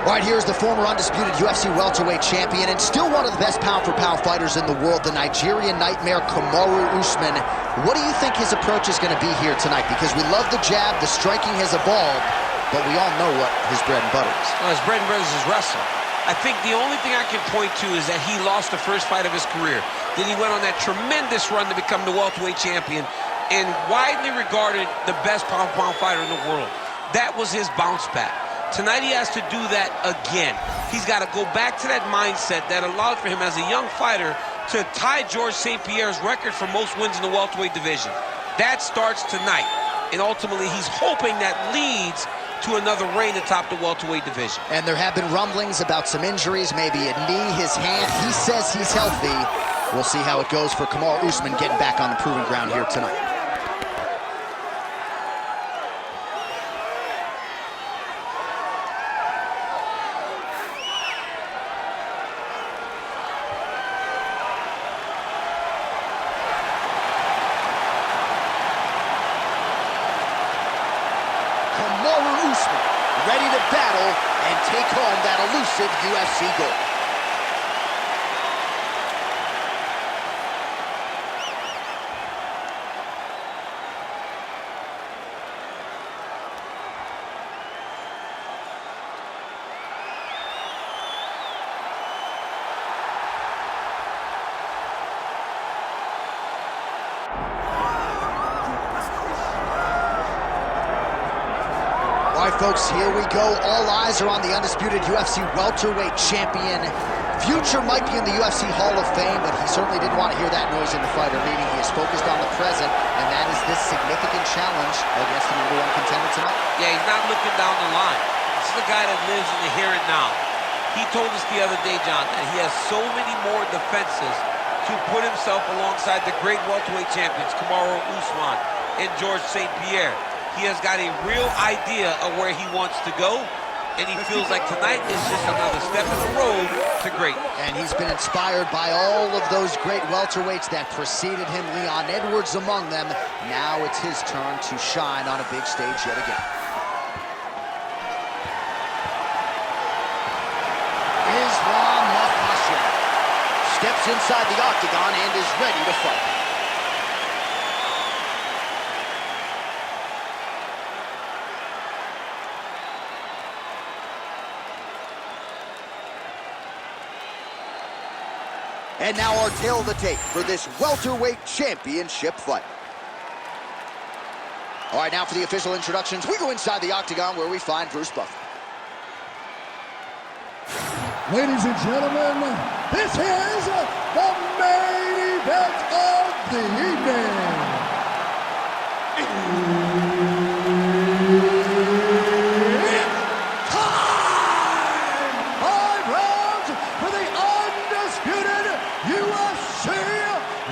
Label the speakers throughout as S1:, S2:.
S1: All right, here's the former undisputed UFC welterweight champion and still one of the best pound-for-pound fighters in the world, the Nigerian nightmare, Kamaru Usman. What do you think his approach is going to be here tonight? Because we love the jab, the striking has evolved, but we all know what his bread and butter is.
S2: Well, his bread and butter is his wrestling. I think the only thing I can point to is that he lost the first fight of his career. Then he went on that tremendous run to become the welterweight champion and widely regarded the best pound-for-pound fighter in the world. That was his bounce back. Tonight he has to do that again. He's got to go back to that mindset that allowed for him as a young fighter to tie Georges St. Pierre's record for most wins in the welterweight division. That starts tonight, and ultimately he's hoping that leads to another reign atop the welterweight division.
S1: And there have been rumblings about some injuries, maybe a knee, his hand. He says he's healthy. We'll see how it goes for Kamaru Usman getting back on the proving ground here tonight. Kamaru Usman, ready to battle and take home that elusive UFC gold. All right, folks, here we go. All eyes are on the undisputed UFC welterweight champion. Future might be in the UFC Hall of Fame, but he certainly didn't want to hear that noise in the fighter meeting. He is focused on the present, and that is this significant challenge against the #1 contender tonight.
S2: Yeah, he's not looking down the line. This is a guy that lives in the here and now. He told us the other day, John, that he has so many more defenses to put himself alongside the great welterweight champions, Kamaru Usman and Georges St. Pierre. He has got a real idea of where he wants to go, and he feels like tonight is just another step in the road to greatness.
S1: And he's been inspired by all of those great welterweights that preceded him, Leon Edwards among them. Now it's his turn to shine on a big stage yet again. Makhachev steps inside the octagon and is ready to fight. And now our tale of the tape for this welterweight championship fight. All right, now for the official introductions, we go inside the octagon where we find Bruce Buffer.
S3: Ladies and gentlemen, this is the main event of the evening. It's time! 5 rounds for the undisputed UFC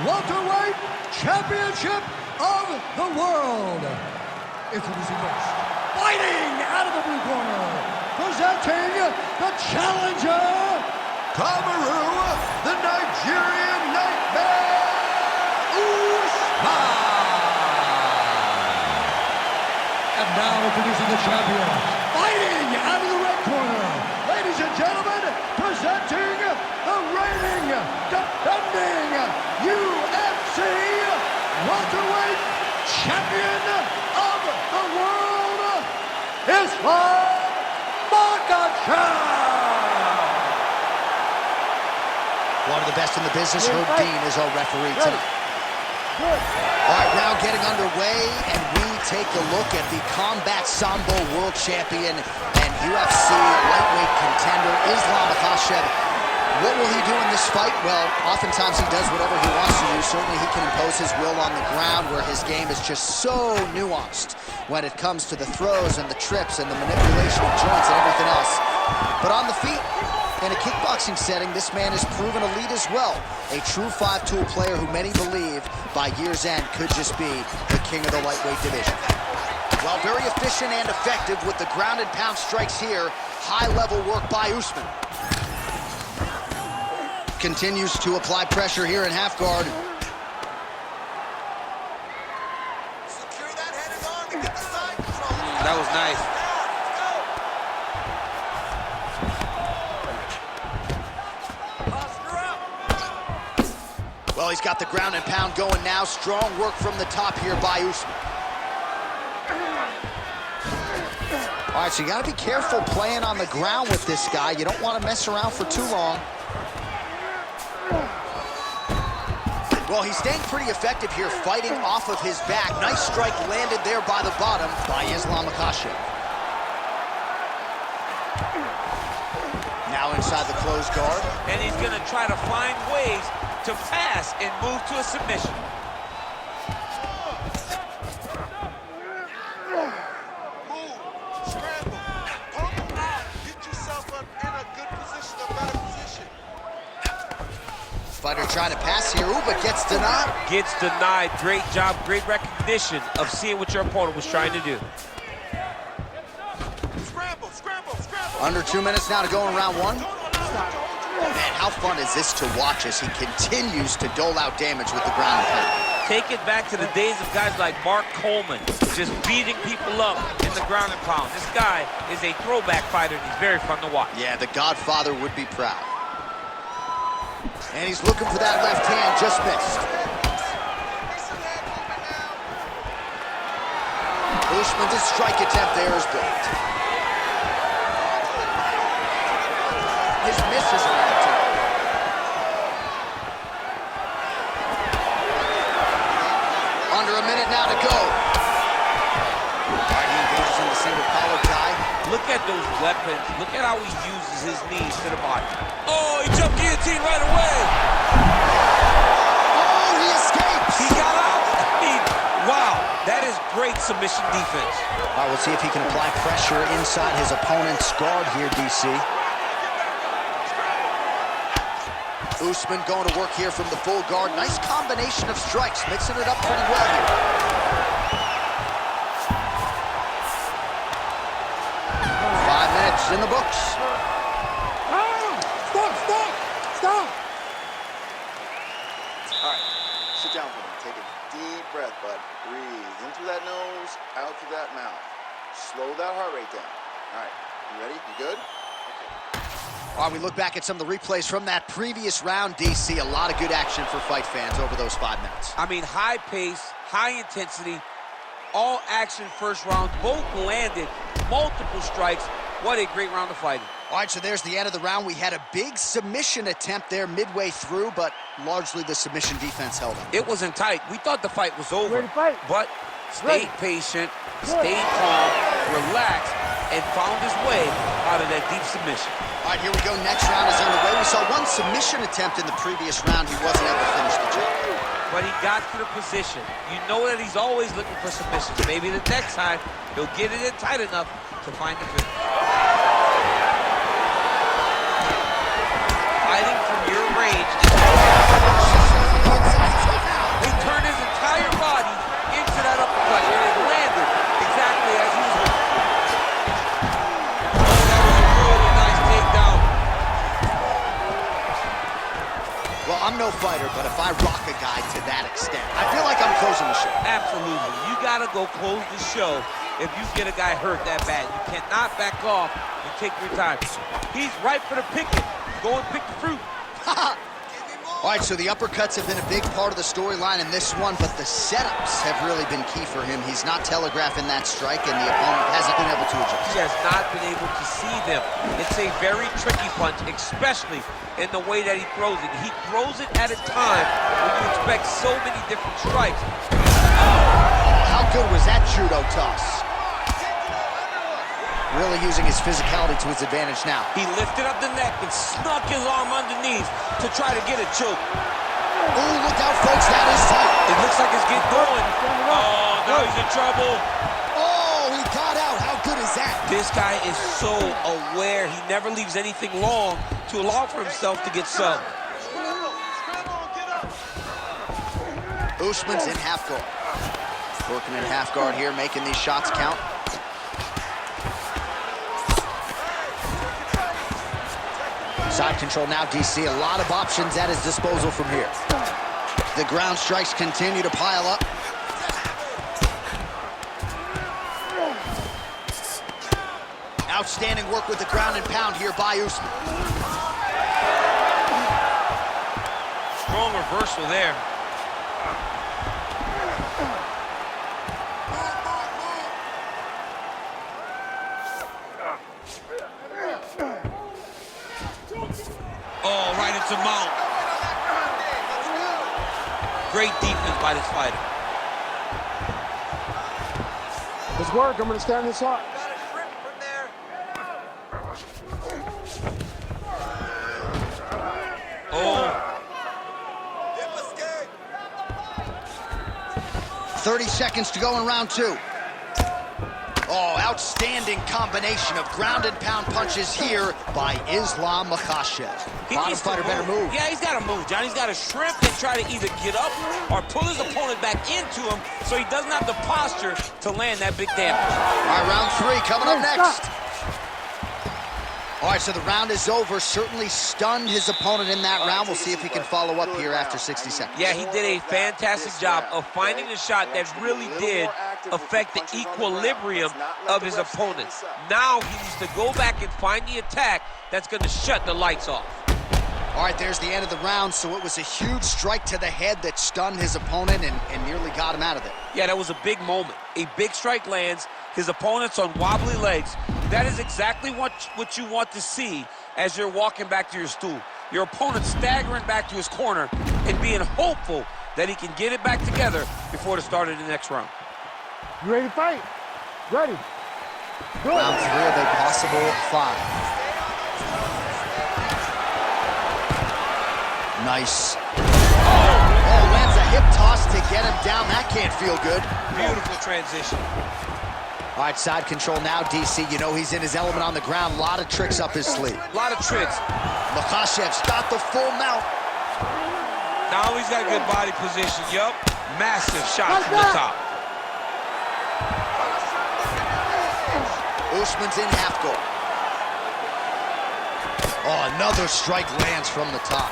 S3: welterweight championship of the world. Introducing first, fighting out of the blue corner, presenting the challenger, Kamaru, the Nigerian nightmare, Usman. And now introducing the champion, fighting out of the red corner, ladies and gentlemen, presenting the reigning, defending UFC welterweight champion of the world, Islam Makhachev.
S1: One of the best in the business, Herb Dean, is our referee tonight. All right, now getting underway, and we take a look at the Combat Sambo World Champion and UFC lightweight contender, Islam Makhachev. What will he do in this fight? Well, oftentimes he does whatever he wants to do. Certainly he can impose his will on the ground, where his game is just so nuanced when it comes to the throws and the trips and the manipulation of joints and everything else. But on the feet, in a kickboxing setting, this man has proven elite as well. A true 5-tool player who many believe by year's end could just be the king of the lightweight division. Well, very efficient and effective with the ground and pound strikes here. High-level work by Usman. Continues to apply pressure here in half guard.
S4: Secure that head and arm to get the side control.
S2: That was nice.
S1: Oh, he's got the ground and pound going now. Strong work from the top here by Usman. All right, so you got to be careful playing on the ground with this guy. You don't want to mess around for too long. Well, he's staying pretty effective here, fighting off of his back. Nice strike landed there by the bottom by Islam Makhachev. Now inside the closed guard.
S2: And he's going to try to find ways to pass and move to a submission.
S4: Move, scramble, pump out, get yourself up in a good position, a better position.
S1: Fighter trying to pass here, ooh, but gets denied.
S2: Gets denied. Great job, great recognition of seeing what your opponent was trying to do.
S4: Scramble, scramble, scramble.
S1: Under 2 minutes now to go in round one. Man, how fun is this to watch as he continues to dole out damage with the ground and pound.
S2: Take it back to the days of guys like Mark Coleman, just beating people up in the ground and pound. This guy is a throwback fighter, and he's very fun to watch.
S1: Yeah, the Godfather would be proud. And he's looking for that left hand, just missed. Usman's strike attempt there is blocked. His misses are on top. Under a minute now to go. All right, he engages in the single collar tie.
S2: Look at those weapons. Look at how he uses his knees to the body. Oh, he jumped guillotine right away.
S1: Oh, he escapes.
S2: He got out. I mean, wow, that is great submission defense.
S1: All right, we'll see if he can apply pressure inside his opponent's guard here, DC. Usman going to work here from the full guard. Nice combination of strikes, mixing it up pretty well here. 5 minutes in the books.
S3: Stop!
S5: All right, sit down for me. Take a deep breath, bud. Breathe in through that nose, out through that mouth. Slow that heart rate down. All right, you ready? You good?
S1: All right, we look back at some of the replays from that previous round, DC. A lot of good action for fight fans over those 5 minutes.
S2: I mean, high pace, high intensity, all action first round. Both landed multiple strikes. What a great round of fighting.
S1: All right, so there's the end of the round. We had a big submission attempt there midway through, but largely the submission defense held up.
S2: It wasn't tight. We thought the fight was over.
S3: Ready to fight.
S2: But stayed patient, stayed calm, relaxed, and found his way out of that deep submission.
S1: All right, here we go. Next round is underway. We saw one submission attempt in the previous round. He wasn't able to finish the job.
S2: But he got to the position. You know that he's always looking for submissions. Maybe the next time he'll get it in tight enough to find the finish. Fighting from your range. He turned his entire body into that uppercut, and it landed exactly as he was hoping. Oh, that was a really nice takedown.
S1: Well, I'm no fighter, but if I rock a guy to that extent, I feel like I'm closing the show.
S2: Absolutely. You got to go close the show if you get a guy hurt that bad. You cannot back off and take your time. He's ripe for the picking. Go and pick the fruit.
S1: All right, so the uppercuts have been a big part of the storyline in this one, but the setups have really been key for him. He's not telegraphing that strike, and the opponent hasn't been able to adjust.
S2: He has not been able to see them. It's a very tricky punch, especially in the way that he throws it. He throws it at a time when you expect so many different strikes.
S1: How good was that judo toss? Really using his physicality to his advantage now.
S2: He lifted up the neck and snuck his arm underneath to try to get a choke.
S1: Oh, look out, folks, that is tight.
S2: It looks like it's getting going. Oh, now he's in trouble.
S1: Oh, he got out. How good is that?
S2: This guy is so aware. He never leaves anything long to allow for himself to get subbed.
S1: Usman's in half guard. Working in half guard here, making these shots count. Side control now, DC. A lot of options at his disposal from here. The ground strikes continue to pile up. Outstanding work with the ground and pound here by Usman.
S2: Strong reversal there. Oh, right into mount. Great defense by this fighter.
S3: Let's work. I'm going to stand inside.
S2: Oh.
S1: 30 seconds to go in round 2. Oh, outstanding combination of ground and pound punches here by Islam Makhachev. Bottom fighter better move.
S2: Yeah, he's got to move, John. He's got to shrimp and try to either get up or pull his opponent back into him so he doesn't have the posture to land that big damage.
S1: All right, round 3 coming up next. All right, so the round is over. Certainly stunned his opponent in that round. We'll see if he can follow up here after 60 seconds.
S2: Yeah, he did a fantastic job of finding the shot that really did affect the equilibrium of his opponent. Now he needs to go back and find the attack that's going to shut the lights off.
S1: All right, there's the end of the round. So it was a huge strike to the head that stunned his opponent and nearly got him out of it.
S2: Yeah, that was a big moment. A big strike lands. His opponent's on wobbly legs. That is exactly what you want to see as you're walking back to your stool. Your opponent staggering back to his corner and being hopeful that he can get it back together before the start of the next round.
S3: You ready to fight? Ready. Good.
S1: Round 3 of a possible 5. Nice. Oh, lands a hip toss to get him down. That can't feel good.
S2: Beautiful transition.
S1: All right, side control now, DC. You know he's in his element on the ground. A lot of tricks up his sleeve.
S2: A lot of tricks.
S1: Makhachev's got the full mount.
S2: Now he's got good body position. Yup. Massive shot from the top.
S1: Usman's in half guard. Oh, another strike lands from the top.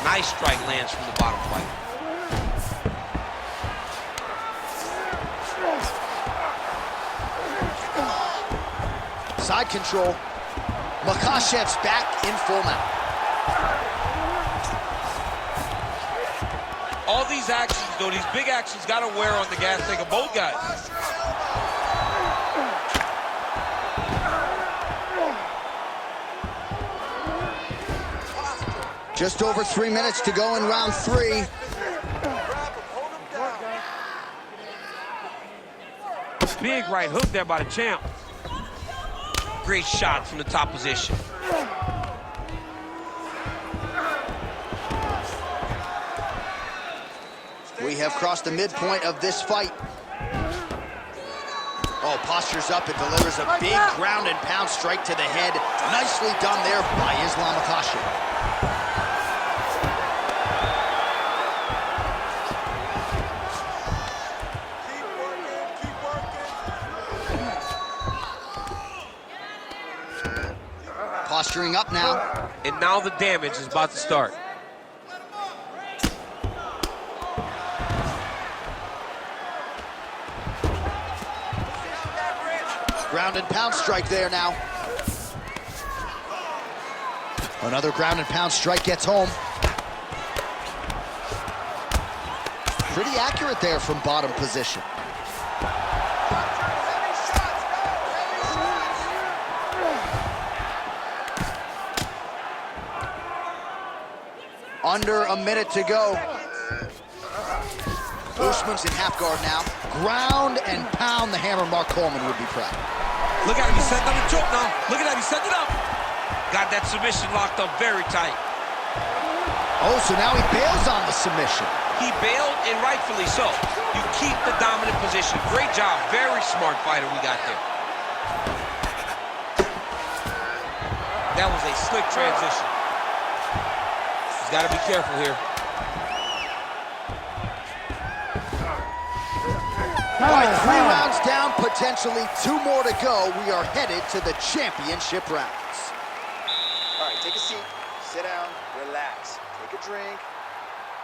S2: Nice strike lands from the bottom fight.
S1: Side control. Makhachev's back in full mount.
S2: All these actions, though, these big actions got to wear on the gas tank of both guys.
S1: Just over 3 minutes to go in round 3.
S2: Big right hook there by the champ. Great shot from the top position.
S1: We have crossed the midpoint of this fight. Oh, postures up and delivers a big ground and pound strike to the head. Nicely done there by Islam Makhachev. Posturing up now.
S2: And now the damage is about to start.
S1: Ground and pound strike there now. Another ground and pound strike gets home. Pretty accurate there from bottom position. Under a minute to go. Usman's in half guard now. Ground and pound the hammer. Mark Coleman would be proud.
S2: Look at him, he's setting up the choke now. Look at that, he's setting it up. Got that submission locked up very tight.
S1: Oh, so now he bails on the submission.
S2: He bailed, and rightfully so. You keep the dominant position. Great job, very smart fighter we got there. That was a slick transition. He's got to be careful here.
S1: All right, 3 rounds down, potentially 2 more to go. We are headed to the championship rounds.
S5: All right, take a seat, sit down, relax, take a drink,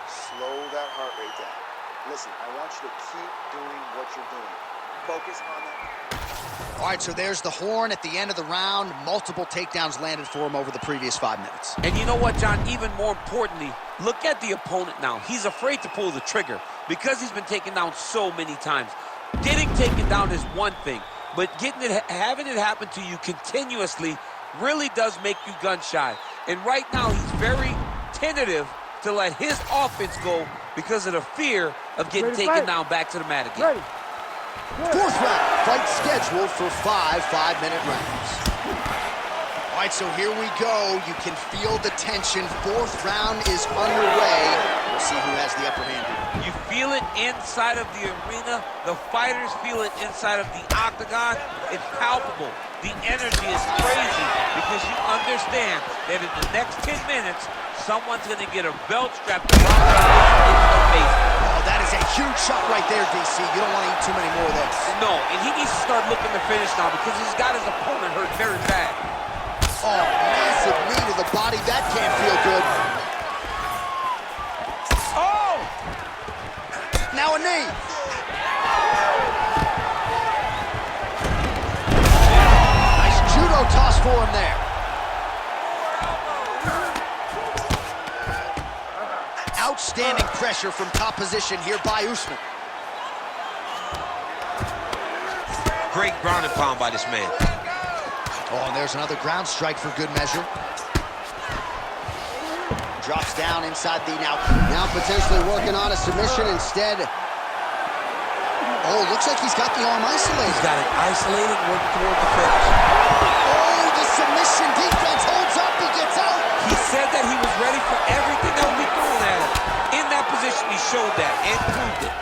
S5: slow that heart rate down. Listen, I want you to keep doing what you're doing. Focus on that.
S1: All right, so there's the horn at the end of the round. Multiple takedowns landed for him over the previous 5 minutes.
S2: And you know what, John? Even more importantly, look at the opponent now. He's afraid to pull the trigger because he's been taken down so many times. Getting taken down is one thing, but having it happen to you continuously really does make you gun-shy. And right now, he's very tentative to let his offense go because of the fear of getting taken down back to the mat again.
S3: Ready.
S1: Fourth round, fight scheduled for 5 5-minute rounds. All right, so here we go. You can feel the tension. Fourth round is underway. We'll see who has the upper hand here.
S2: You feel it inside of the arena. The fighters feel it inside of the octagon. It's palpable. The energy is crazy because you understand that in the next 10 minutes, someone's going to get a belt strapped around their face.
S1: Oh, that is a huge shot right there, DC. You don't want to eat too many more of those.
S2: No, and he needs to start looking to finish now because he's got his opponent hurt very bad.
S1: Oh, massive knee to the body. That can't feel good.
S2: Oh!
S1: Now a knee. Nice judo toss for him there. Outstanding pressure from top position here by Usman.
S2: Great ground and pound by this man.
S1: Oh, and there's another ground strike for good measure. Drops down inside the now potentially working on a submission instead. Oh, looks like he's got the arm isolated.
S2: He's got it isolated, working toward the finish.
S1: Oh, the submission defense holds up. He gets out.
S2: He said that he was ready for everything that would be thrown at him. In that position, he showed that and proved it.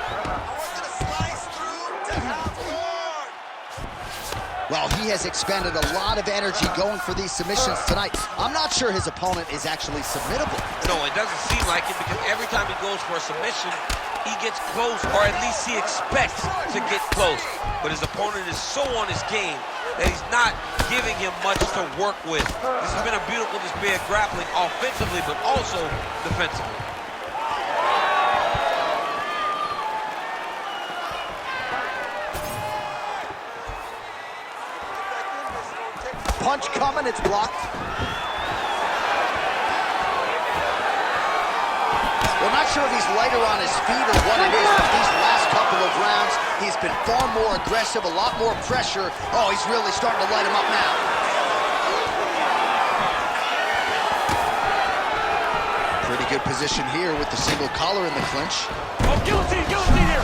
S1: Well, he has expended a lot of energy going for these submissions tonight. I'm not sure his opponent is actually submittable.
S2: No, it doesn't seem like it because every time he goes for a submission, he gets close, or at least he expects to get close. But his opponent is so on his game that he's not giving him much to work with. This has been a beautiful display of grappling offensively, but also defensively.
S1: Punch coming, it's blocked. Well, not sure if he's lighter on his feet or what it is, but these last couple of rounds, he's been far more aggressive, a lot more pressure. Oh, he's really starting to light him up now. Pretty good position here with the single collar in the clinch.
S2: Oh, guillotine here.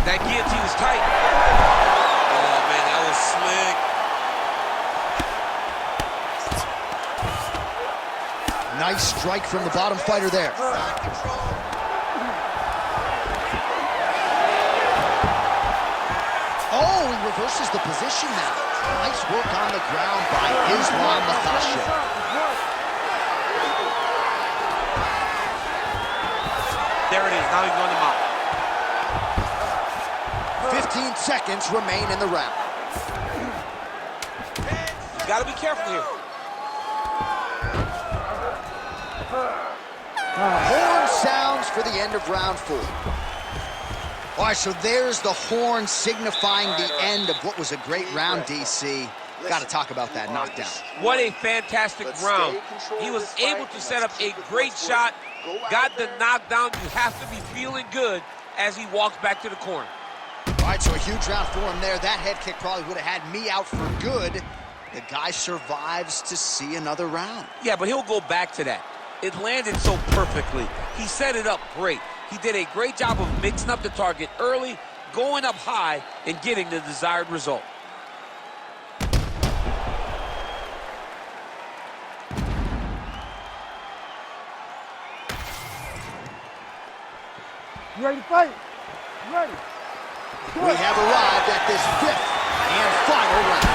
S2: That guillotine is tight. Oh, man, that was slick.
S1: Nice strike from the bottom fighter there. Oh, he reverses the position now. Nice work on the ground by Makhachev.
S2: There it is. Now he's going to mount.
S1: 15 seconds remain in the round.
S2: You got to be careful here.
S1: Horn sounds for the end of round 4. All right, so there's the horn signifying the end of what was a great round, DC. Got to talk about that knockdown.
S2: What a fantastic round. He was able to set up a great shot, got the knockdown. You have to be feeling good as he walks back to the corner.
S1: All right, so a huge round for him there. That head kick probably would have had me out for good. The guy survives to see another round.
S2: Yeah, but he'll go back to that. It landed so perfectly. He set it up great. He did a great job of mixing up the target early, going up high, and getting the desired result.
S3: You ready to fight? You ready?
S1: We have arrived at this 5th and final round.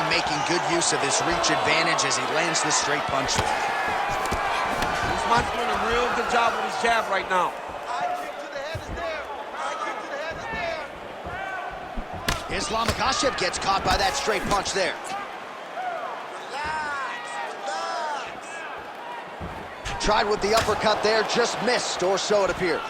S1: Making good use of his reach advantage as he lands the straight punch.
S2: Usman's doing a real good job with his jab right now.
S1: Islam Makhachev gets caught by that straight punch there. Tried with the uppercut there, just missed, or so it appeared.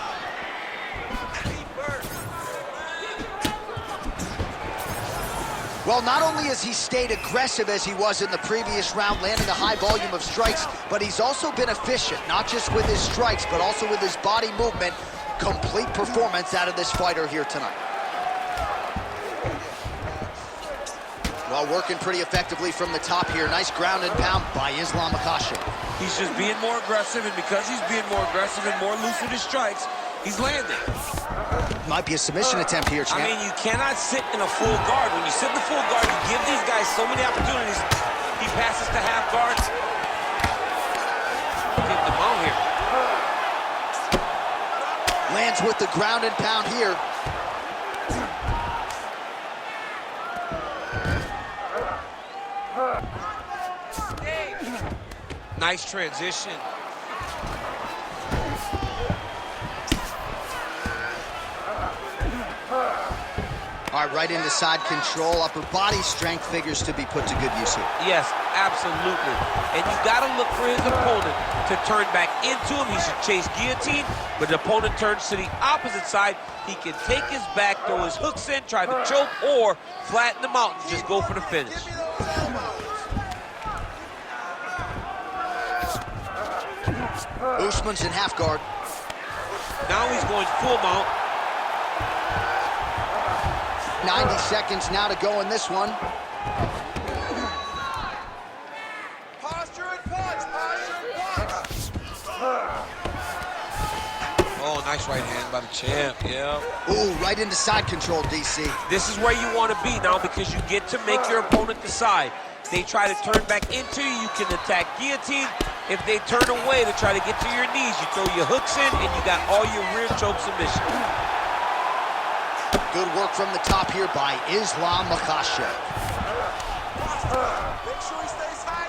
S1: Well, not only has he stayed aggressive as he was in the previous round, landing a high volume of strikes, but he's also been efficient, not just with his strikes, but also with his body movement. Complete performance out of this fighter here tonight. Well, working pretty effectively from the top here. Nice ground and pound by Islam Makhachev.
S2: He's just being more aggressive, and because he's being more aggressive and more loose with his strikes, he's landing.
S1: Might be a submission attempt here, champ.
S2: I mean, you cannot sit in a full guard. When you sit in the full guard, you give these guys so many opportunities. He passes to half guard. Keep them out here.
S1: Lands with the ground and pound here.
S2: Nice transition.
S1: All right, right into side control. Upper body strength figures to be put to good use here.
S2: Yes, absolutely. And you got to look for his opponent to turn back into him. He should chase guillotine, but the opponent turns to the opposite side. He can take his back, throw his hooks in, try to choke, or flatten him out and just go for the finish.
S1: Usman's in half guard.
S2: Now he's going full mount.
S1: 90 seconds now to go in this one.
S4: Posture and punch, posture and punch.
S2: Oh, nice right hand by the champ, yeah.
S1: Ooh, right into side control, DC.
S2: This is where you want to be now because you get to make your opponent decide. If they try to turn back into you, you can attack guillotine. If they turn away to try to get to your knees, you throw your hooks in and you got all your rear choke submission.
S1: Good work from the top here by Islam Makhachev.
S4: Make sure he stays high.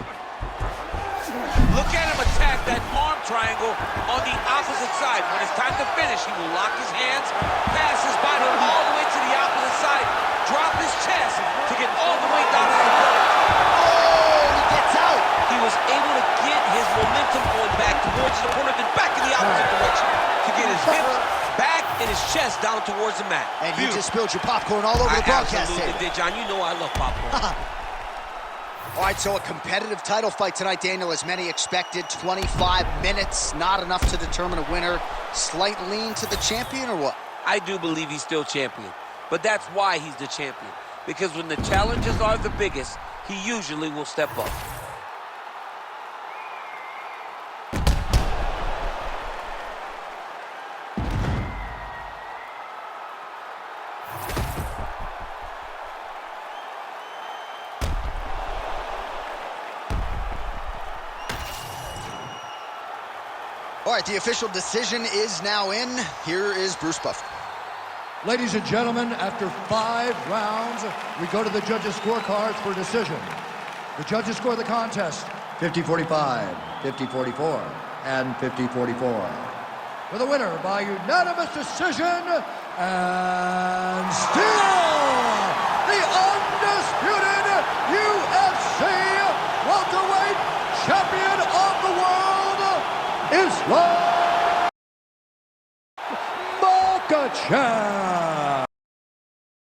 S2: Look at him attack that arm triangle on the opposite side. When it's time to finish, he will lock his hands, pass his body all the way to the opposite side, drop his chest to get all the way down to the ground.
S1: Oh, he gets out.
S2: He was able to get his momentum going back towards his opponent and back in the opposite direction to get his hips back and his chest down towards the mat.
S1: And you just spilled your popcorn all over the broadcast
S2: absolutely
S1: table.
S2: did, John. You know I love popcorn.
S1: All right, so a competitive title fight tonight, Daniel, as many expected. 25 minutes, not enough to determine a winner. Slight lean to the champion, or what?
S2: I do believe he's still champion, but that's why he's the champion. Because when the challenges are the biggest, he usually will step up.
S1: All right, the official decision is now in. Here is Bruce Buffer.
S3: Ladies and gentlemen, after 5 rounds, we go to the judges' scorecards for decision. The judges score the contest 50-45, 50-44, and 50-44. For the winner by unanimous decision, and still the undisputed UFC welterweight champion of the world, Islam Makhachev.